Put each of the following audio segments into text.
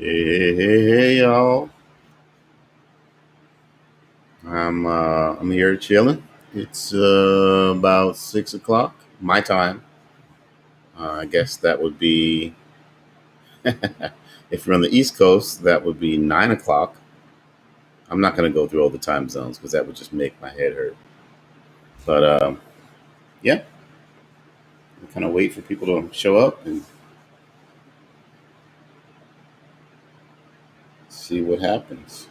Hey, y'all. I'm here chilling. It's about 6 o'clock my time. I guess that would be if you're on the East Coast, that would be 9 o'clock. I'm not going to go through all the time zones because that would just make my head hurt. But yeah, we kind of wait for people to show up and see what happens.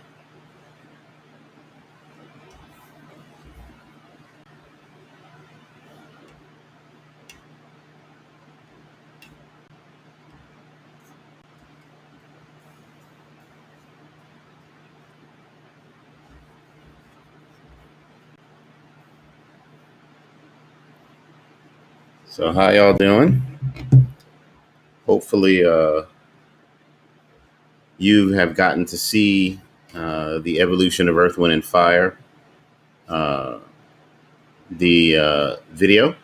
So how y'all doing? Hopefully, you have gotten to see the evolution of Earth, Wind, and Fire. Uh, the video.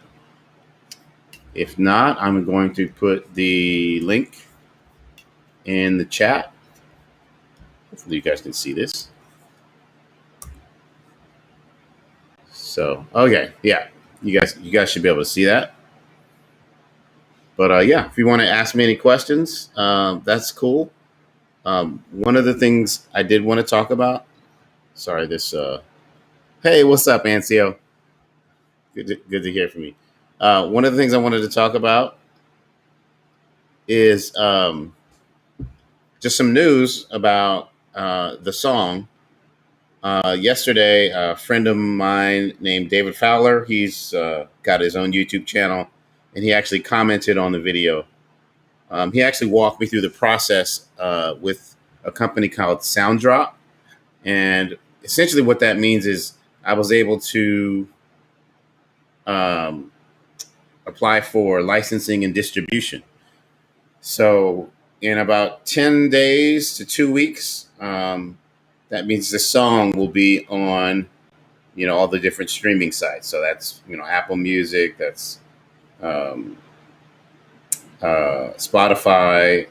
If not, I'm going to put the link in the chat. Hopefully, you guys can see this. So, okay, yeah, you guys should be able to see that. But yeah, if you want to ask me any questions, that's cool. One of the things I did want to talk about. Sorry, this. Hey, what's up, Ancio? Good to hear from you. One of the things I wanted to talk about is just some news about the song. Yesterday, a friend of mine named David Fowler, he's got his own YouTube channel, and he actually commented on the video. He actually walked me through the process with a company called Sounddrop. And essentially, what that means is I was able to um, apply for licensing and distribution. So, in about 10 days to 2 weeks, that means the song will be on all the different streaming sites. So that's Apple Music, that's um, Spotify,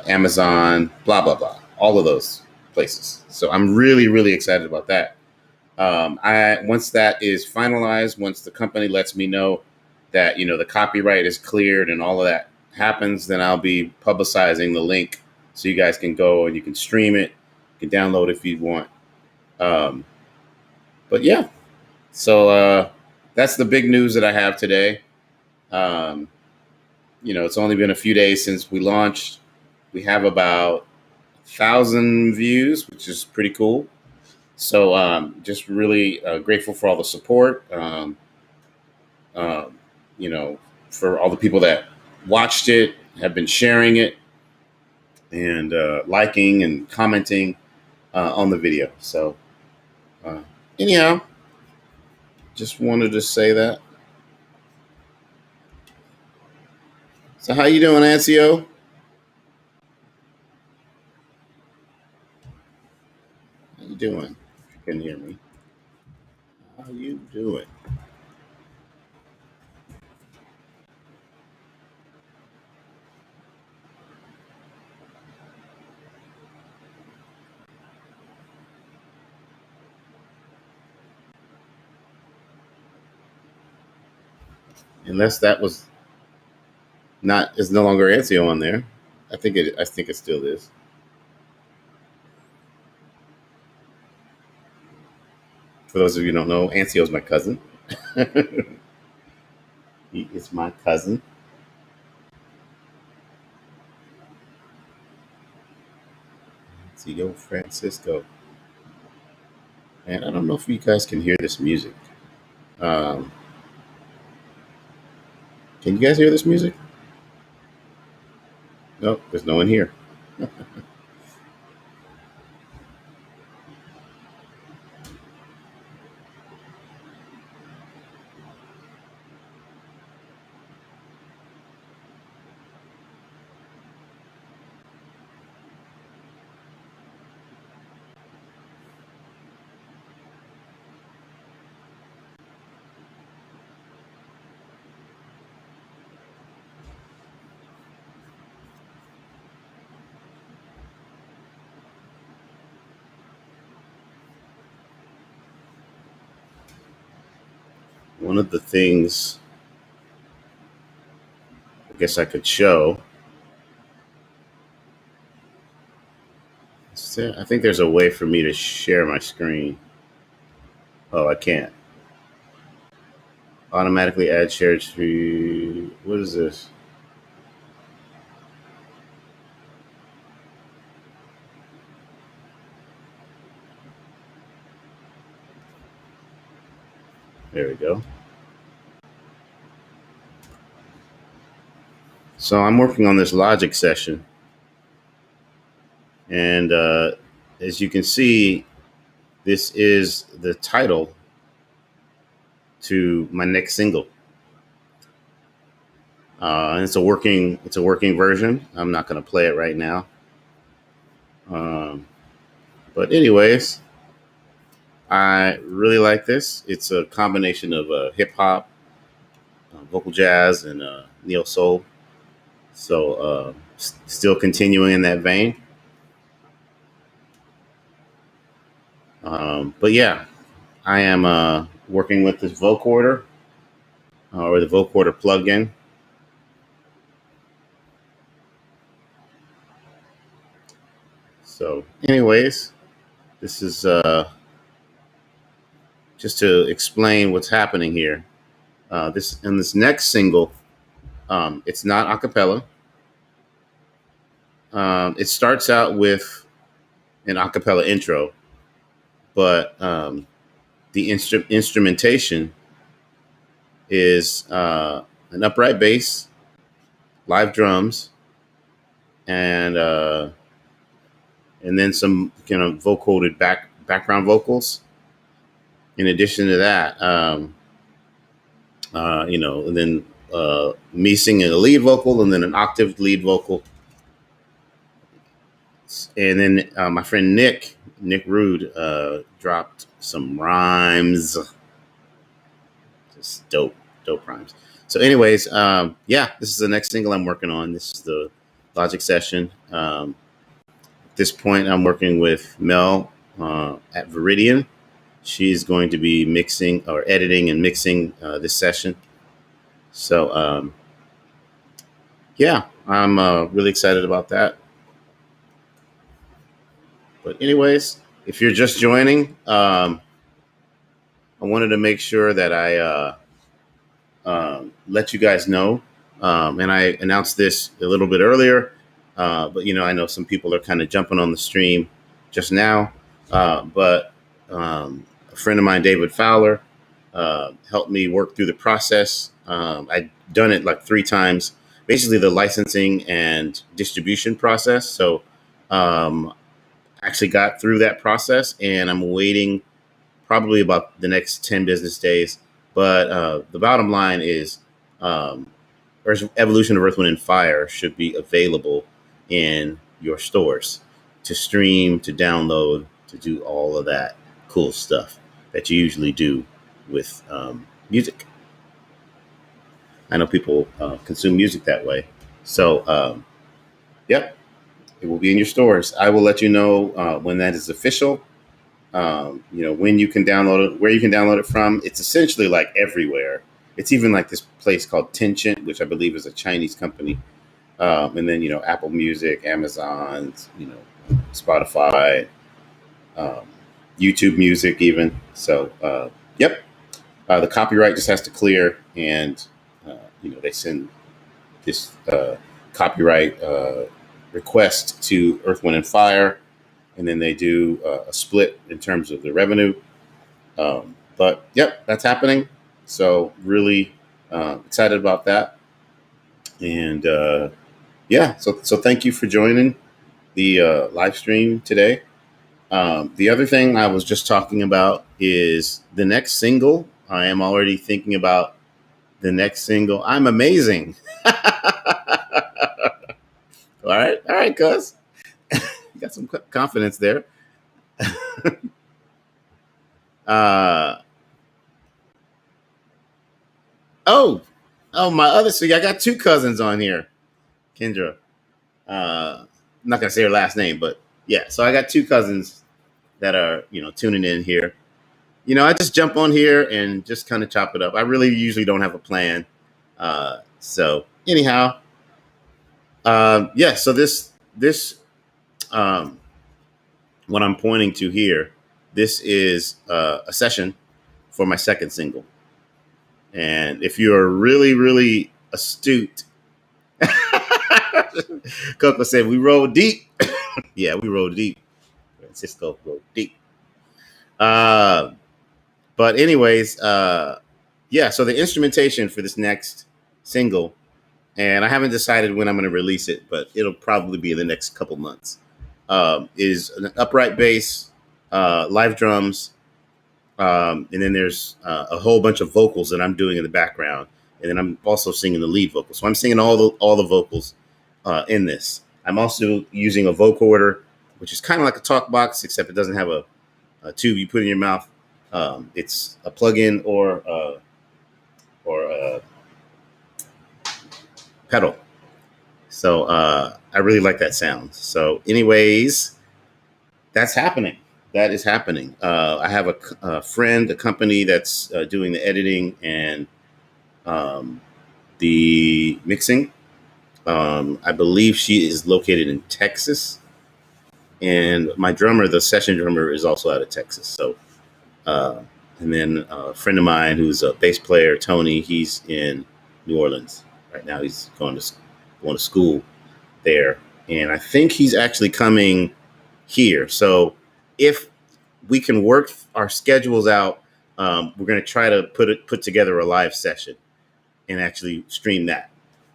Amazon, blah blah blah, all of those places. So I'm really really excited about that. I Once that is finalized, once the company lets me know that the copyright is cleared and all of that happens, then I'll be publicizing the link so you guys can go and you can stream it, you can download if you want. Um, but yeah, so that's the big news that I have today. Um, it's only been a few days since we launched. We have about 1,000 views, which is pretty cool. So just really grateful for all the support. Um, you know, for all the people that watched it, have been sharing it, and liking and commenting on the video. So uh, anyhow, just wanted to say that. So how you doing, Ancio? How you doing? You can hear me. How you doing? Unless that was not is no longer Ancio on there. I think it still is. For those of you who don't know, Ancio is my cousin. He is my cousin. Ancio Francisco. And I don't know if you guys can hear this music. Um, can you guys hear this music? Nope, there's no one here. one of the things I guess I could show. I think there's a way for me to share my screen. Oh, I can't. Automatically add shared screen. What is this? There we go. So I'm working on this logic session. And as you can see, this is the title to my next single. And it's a working version. I'm not going to play it right now. But anyways, I really like this. It's a combination of hip hop, vocal jazz, and neo soul. So still continuing in that vein. But yeah, I am working with this vocoder or the vocoder plugin. So, anyways, this is just to explain what's happening here. This next single, it's not a cappella. It starts out with an a cappella intro, but the instrumentation is an upright bass, live drums, and then some kind of vocoded background vocals. In addition to that, and then me singing a lead vocal and then an octave lead vocal. And then my friend Nick Rude, dropped some rhymes. Just dope rhymes. So anyways, yeah, this is the next single I'm working on. This is the Logic session. At this point, I'm working with Mel at Viridian. She's going to be mixing or editing and mixing this session. So, yeah, I'm really excited about that. But anyways, if you're just joining, I wanted to make sure that I let you guys know. And I announced this a little bit earlier, but I know some people are kind of jumping on the stream just now. But a friend of mine, David Fowler, helped me work through the process. I'd done it like 3 times, basically the licensing and distribution process. So actually got through that process, and I'm waiting probably about the next 10 business days. But the bottom line is Evolution of Earth, Wind, and Fire should be available in your stores to stream, to download, to do all of that cool stuff that you usually do with music. I know people consume music that way. So, yep, it will be in your stores. I will let you know when that is official. When you can download it, where you can download it from. It's essentially like everywhere. It's even like this place called Tencent, which I believe is a Chinese company. And then, Apple Music, Amazon, Spotify, YouTube Music even. So, yep. The copyright just has to clear, and, they send this copyright request to Earth, Wind, and Fire, and then they do a split in terms of the revenue. But yep, that's happening. So really excited about that. And yeah, so thank you for joining the live stream today. The other thing I was just talking about is the next single. I am already thinking about the next single. I'm amazing. All right, cuz. You got some confidence there. uh, oh, my other. So I got 2 cousins on here. Kendra. I'm not gonna say her last name, but yeah. So I got 2 cousins that are tuning in here. I just jump on here and just kind of chop it up. I really usually don't have a plan. So anyhow, yeah. So this um, what I'm pointing to here, this is a session for my second single. And if you're really, really astute, Coco said we roll deep. Yeah, we roll deep. Francisco rolled deep. Uh, but anyways, yeah. So the instrumentation for this next single, and I haven't decided when I'm going to release it, but it'll probably be in the next couple months. Is an upright bass, live drums, and then there's a whole bunch of vocals that I'm doing in the background, and then I'm also singing the lead vocal. So I'm singing all the vocals in this. I'm also using a vocoder, which is kind of like a talk box, except it doesn't have a tube you put in your mouth. It's a plug-in or a pedal. So I really like that sound. So, anyways, that's happening. That is happening. I have a friend, a company that's doing the editing and the mixing. I believe she is located in Texas, and my drummer, the session drummer, is also out of Texas. So, uh, and then a friend of mine who's a bass player, Tony, he's in New Orleans right now. He's going to school there, and I think he's actually coming here. So if we can work our schedules out, we're going to try to put together a live session and actually stream that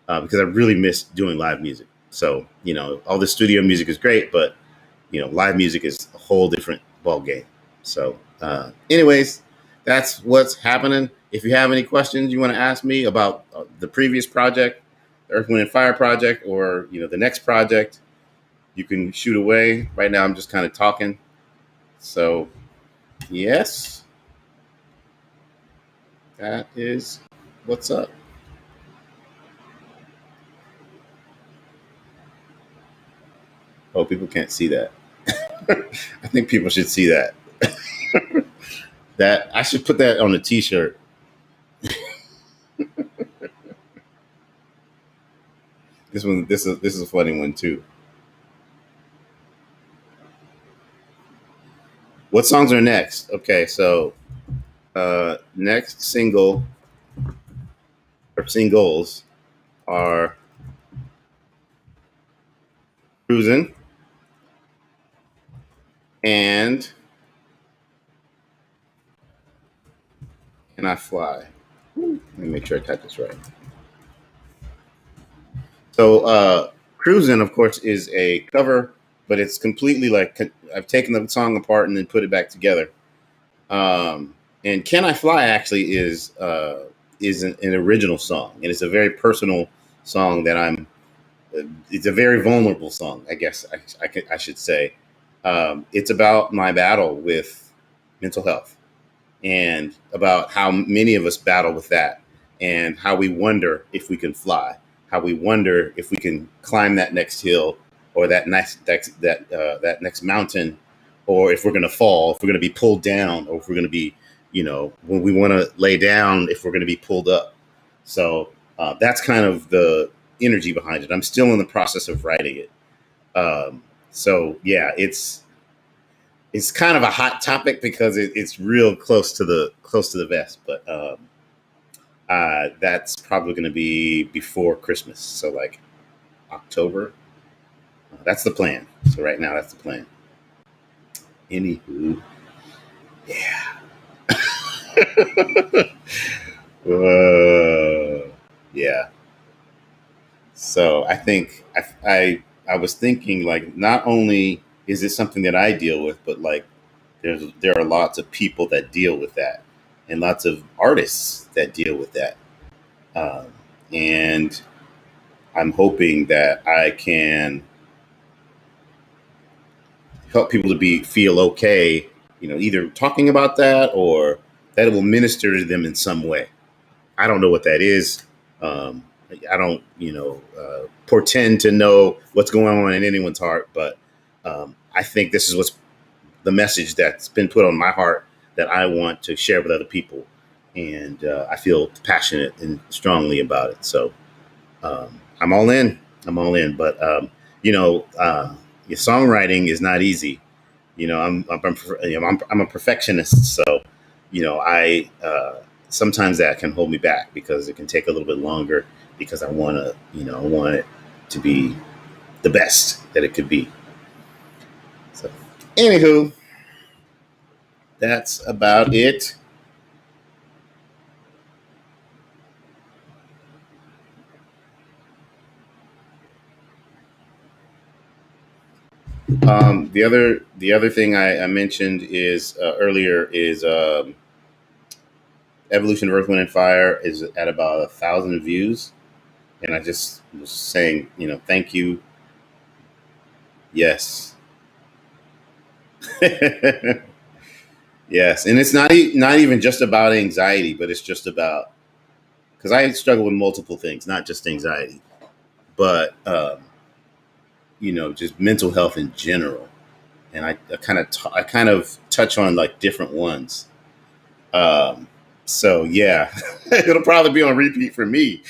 because I really miss doing live music. So all the studio music is great, but live music is a whole different ball game. So, anyways, that's what's happening. If you have any questions you want to ask me about the previous project, the Earth, Wind, and Fire project, or the next project, you can shoot away. Right now, I'm just kind of talking. So, yes, that is what's up. Oh, people can't see that. I think people should see that. That I should put that on a T-shirt. This is a funny one too. What songs are next? Okay, so next single or singles are Cruising and Can I Fly. Let me make sure I type this right. So Cruising, of course, is a cover, but it's completely like I've taken the song apart and then put it back together. And Can I Fly actually is an original song, and it's a very personal song that I'm. It's a very vulnerable song, I guess I should say. It's about my battle with mental health and about how many of us battle with that and how we wonder if we can fly, how we wonder if we can climb that next hill or that next mountain, or if we're going to fall, if we're going to be pulled down, or if we're going to be, when we want to lay down, if we're going to be pulled up. So that's kind of the energy behind it. I'm still in the process of writing it. So yeah, it's kind of a hot topic because it's real close to the vest, but that's probably going to be before Christmas. So like October. That's the plan. So right now, that's the plan. Anywho, yeah. Yeah. So I think I was thinking like not only is this something that I deal with, but like there are lots of people that deal with that, and lots of artists that deal with that, um, and I'm hoping that I can help people to be feel okay, either talking about that or that it will minister to them in some way. I don't know what that is. Um, I don't, portend to know what's going on in anyone's heart, but I think this is what's the message that's been put on my heart that I want to share with other people, and I feel passionate and strongly about it. So I'm all in. I'm all in. But your songwriting is not easy. I'm a perfectionist, so I sometimes that can hold me back because it can take a little bit longer because I want it to be the best that it could be. So, anywho, that's about it. The other thing I mentioned is earlier is Evolution of Earth, Wind, and Fire is at about 1,000 views, and I just was saying, thank you. Yes, yes, and it's not even just about anxiety, but it's just about because I struggle with multiple things, not just anxiety, but just mental health in general, and I kind of touch on like different ones. Um, so yeah, it'll probably be on repeat for me.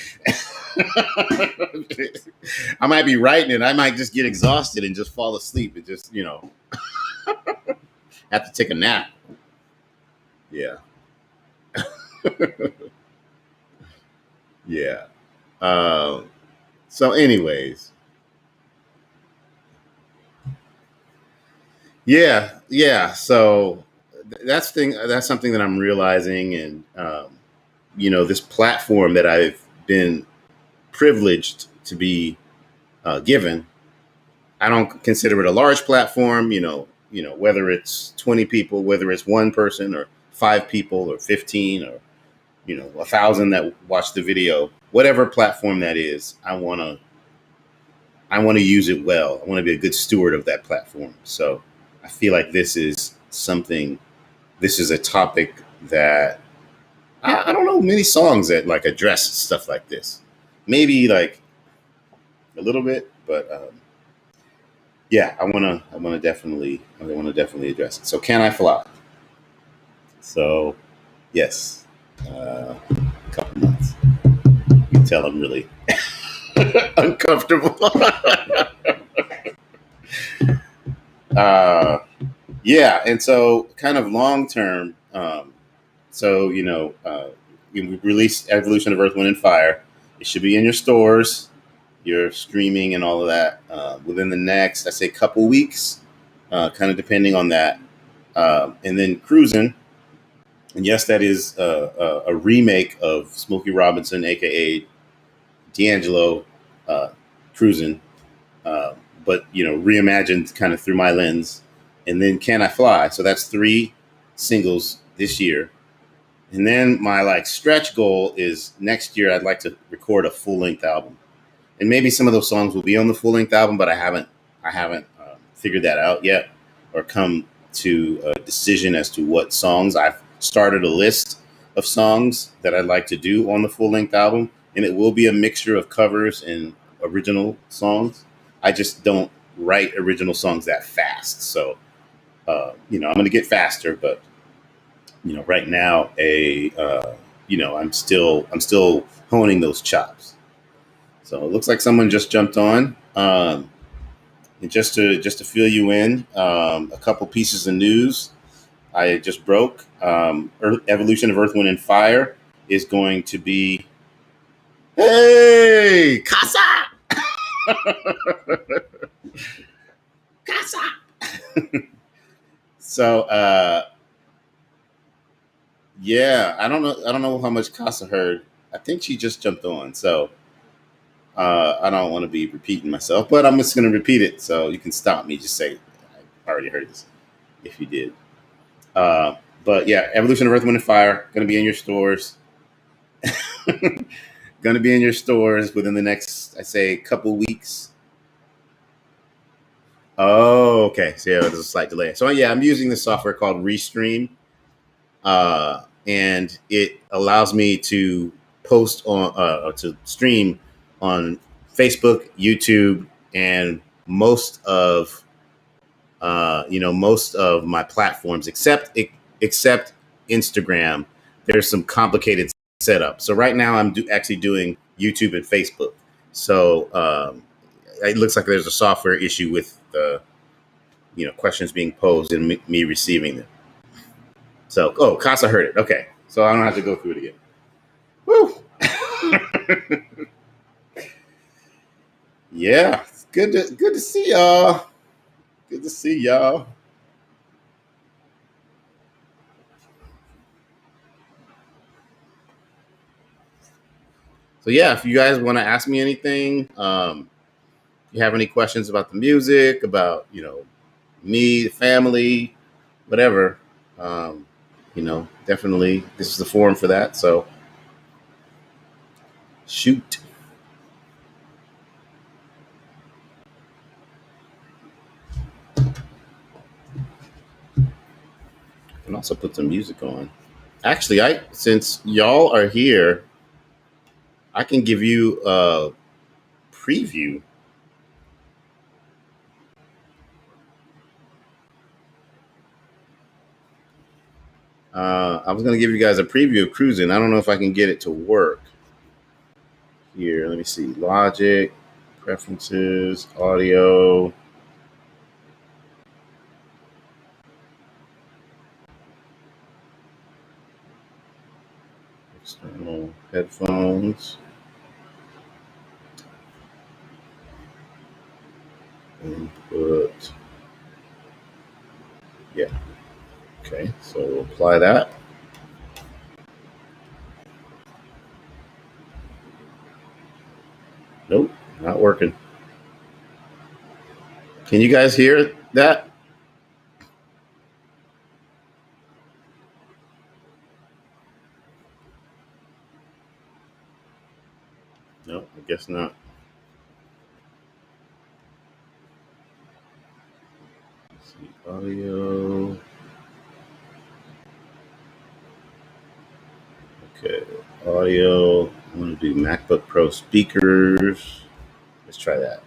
I might be writing it. I might just get exhausted and just fall asleep and just have to take a nap. Yeah, yeah. Um, so, anyways, yeah, yeah. So that's something that I'm realizing, and this platform that I've been privileged to be given. I don't consider it a large platform. Whether it's 20 people, whether it's one person or 5 people or 15 or 1,000 that watch the video, whatever platform that is, I want to use it well. I want to be a good steward of that platform. So I feel like this is something. This is a topic that I don't know many songs that like address stuff like this. Maybe like a little bit, but yeah, I want to definitely address it. So can I fly? So yes, a couple months. You can tell I'm really uncomfortable. uh, yeah, and so kind of long term. So we released Evolution of Earth, Wind, and Fire. It should be in your stores, your streaming, and all of that within the next, I say, couple weeks, kind of depending on that. And then Cruising, and yes, that is a remake of Smokey Robinson, aka D'Angelo, uh, Cruising, uh, but reimagined kind of through my lens. And then Can I Fly? So that's 3 singles this year. And then my like stretch goal is next year I'd like to record a full length album, and maybe some of those songs will be on the full length album, but I haven't figured that out yet, or come to a decision as to what songs. I've started a list of songs that I'd like to do on the full length album, and it will be a mixture of covers and original songs. I just don't write original songs that fast, so I'm going to get faster, but right now, I'm still honing those chops. So it looks like someone just jumped on. And just to fill you in, a couple pieces of news I just broke. Evolution of Earth, Wind, and Fire is going to be, hey, Casa, Casa. So yeah, I don't know how much Casa heard. I think she just jumped on. So I don't want to be repeating myself, but I'm just going to repeat it so you can stop me. Just say, I already heard this if you did. But yeah, Evolution of Earth, Wind, and Fire going to be in your stores. Going to be in your stores within the next, I say, couple weeks. Oh, okay. So yeah, there's a slight delay. So yeah, I'm using this software called Restream, and it allows me to post on or to stream on Facebook, YouTube, and most of my platforms, except Instagram, there's some complicated setup. So right now I'm actually doing YouTube and Facebook. So it looks like there's a software issue with the questions being posed and me receiving them. So Casa heard it. Okay, so I don't have to go through it again. Woo! Yeah, it's good to see y'all. Good to see y'all. So yeah, if you guys want to ask me anything, you have any questions about the music, about me, the family, whatever, definitely this is the forum for that. So shoot. And also put some music on. Actually, since y'all are here, I can give you a preview. I was going to give you guys a preview of cruising. I don't know if I can get it to work. Here, let me see. Logic, preferences, audio. External headphones. Input. Yeah. Okay, so we'll apply that. Nope, not working. Can you guys hear that? No, I guess not. Let's see, audio. Okay, audio. I'm going to do MacBook Pro speakers. Let's try that.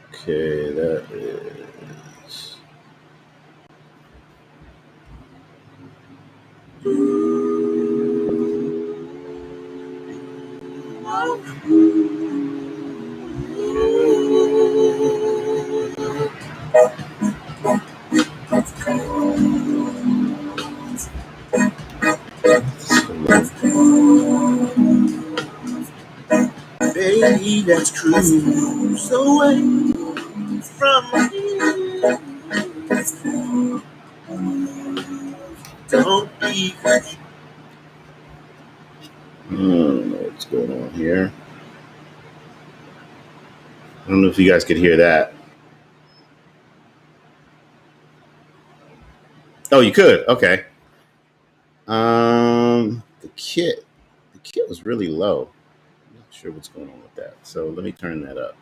Okay, that is. Baby, let's cruise away from here. Don't be. I don't know what's going on here. I don't know if you guys could hear that. Oh, you could. Okay. The kit was really low. I'm not sure what's going on with that. So let me turn that up.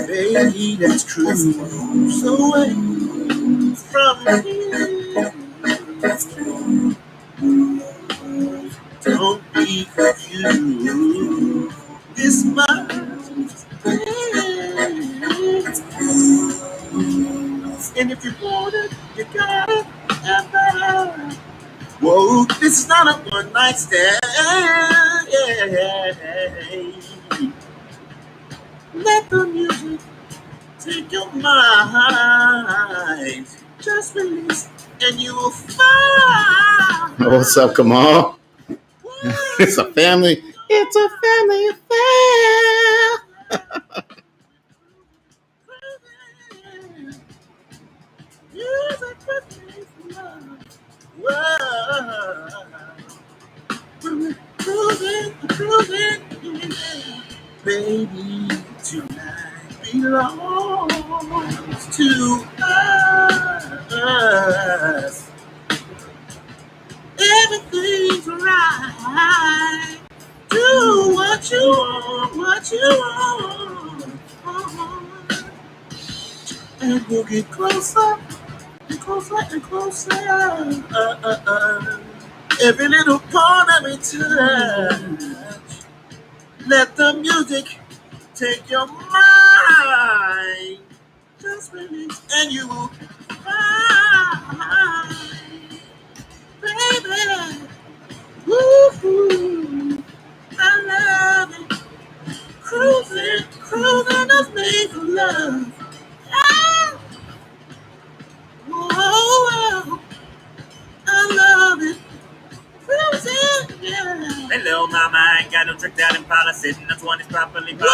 Baby, let's cruise away from here. Don't be confused. This much. And if you want it, you got it. Ever. Whoa, this is not a one night stand. Yeah. Let the music take your mind. Just release and you will find. What's up, Kamal? It's a family. It's a family affair. Cruising, baby, tonight. belongs to us. Everything's right. Do what you want, what you want. And we'll get closer and closer and closer. Every little part of it touch. Let the music take your mind. Just release and you will find, baby. Woo-hoo. I love it. Cruising, cruising is made for love. Ah. Whoa, I love it. Cruising, yeah. Hello, mama, I ain't got no trick down in policy. Sitting the 20s properly polished.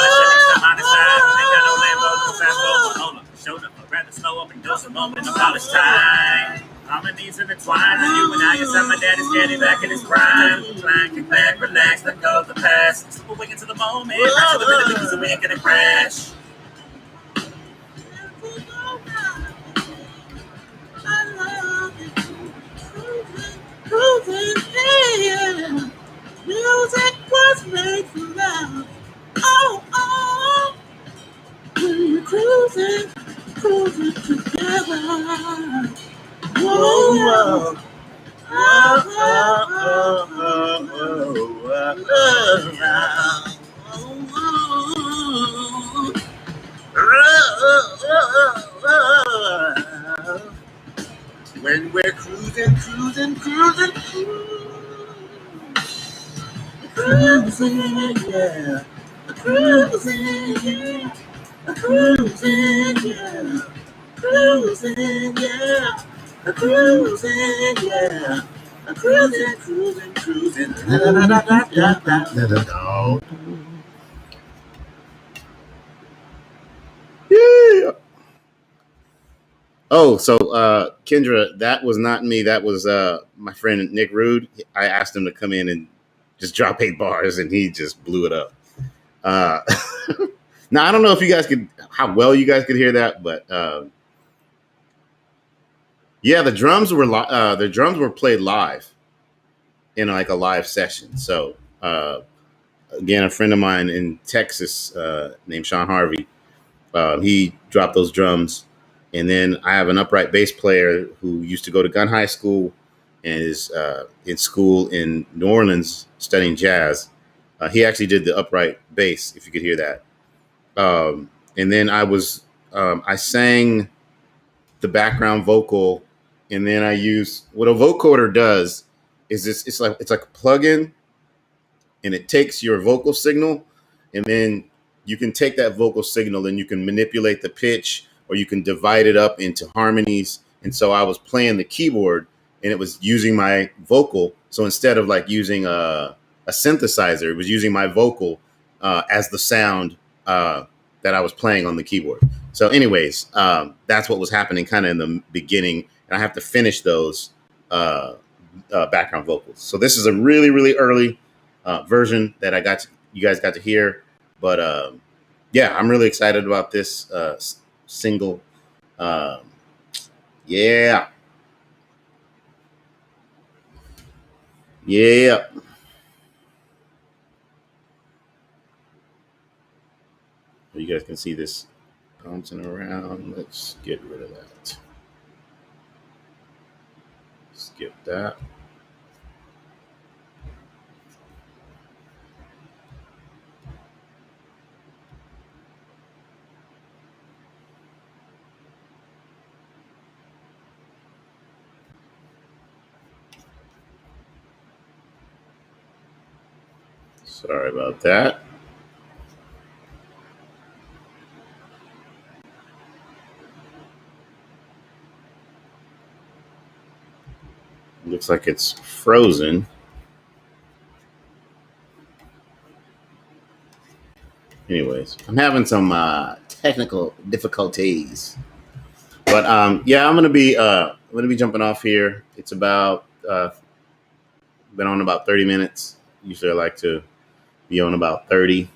I'm on the side. Ain't got no Lambo, no fast forward. Hold up, showed up. I'd rather slow up and go some moment of polished time. Harmonies intertwined. And you and I, yes, I'm my daddy's caddy back in his prime. Flying, kick back, relax, let go of the past. Slip away into the moment. Crash to the rhythm so we ain't gonna crash. I love it. Cruising, yeah. Music was made for love. Oh, oh. We're cruising, cruising together. Whoa, whoa. Oh, when we're cruising, cruising, cruising, cruising, yeah, cruising, yeah, cruising, yeah, cruising, yeah, cruising, yeah. Cruising, cruising, cruising. Yeah. Oh, so Kendra, that was not me. That was my friend Nick Rude. I asked him to come in and just drop 8 bars, and he just blew it up. Now I don't know if you guys could, how well you guys could hear that, but yeah, the drums were played live in like a live session. So again, a friend of mine in Texas named Sean Harvey, he dropped those drums. And then I have an upright bass player who used to go to gun high school and is in school in New Orleans studying jazz. He actually did the upright bass, if you could hear that. And then I sang the background vocal, and then I use what a vocoder does is this. It's like a plug-in, and it takes your vocal signal, and then you can take that vocal signal and you can manipulate the pitch, or you can divide it up into harmonies. And so I was playing the keyboard, and it was using my vocal. So instead of like using a synthesizer, it was using my vocal as the sound that I was playing on the keyboard. So anyways, that's what was happening kind of in the beginning. And I have to finish those background vocals. So this is a really, really early version that you guys got to hear. But yeah, I'm really excited about this single. Yeah. Yeah. You guys can see this bouncing around. Let's get rid of that. Skip that. Sorry about that. Looks like it's frozen. Anyways, I'm having some technical difficulties, but yeah, I'm gonna be jumping off here. It's about been on about 30 minutes. Usually, I like to be on about 30.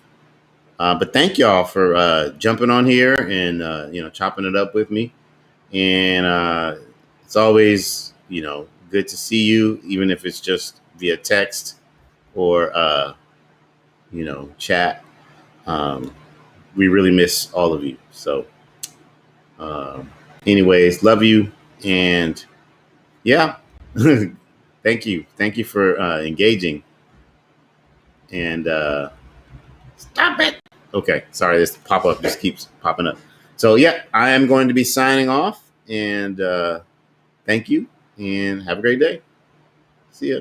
But thank y'all for jumping on here and chopping it up with me. And it's always good to see you, even if it's just via text or chat. Um, we really miss all of you. So, um, anyways, love you, and yeah, thank you for engaging. And stop it. Okay, sorry, this pop up just keeps popping up. So yeah, I am going to be signing off, and thank you, and have a great day. See ya.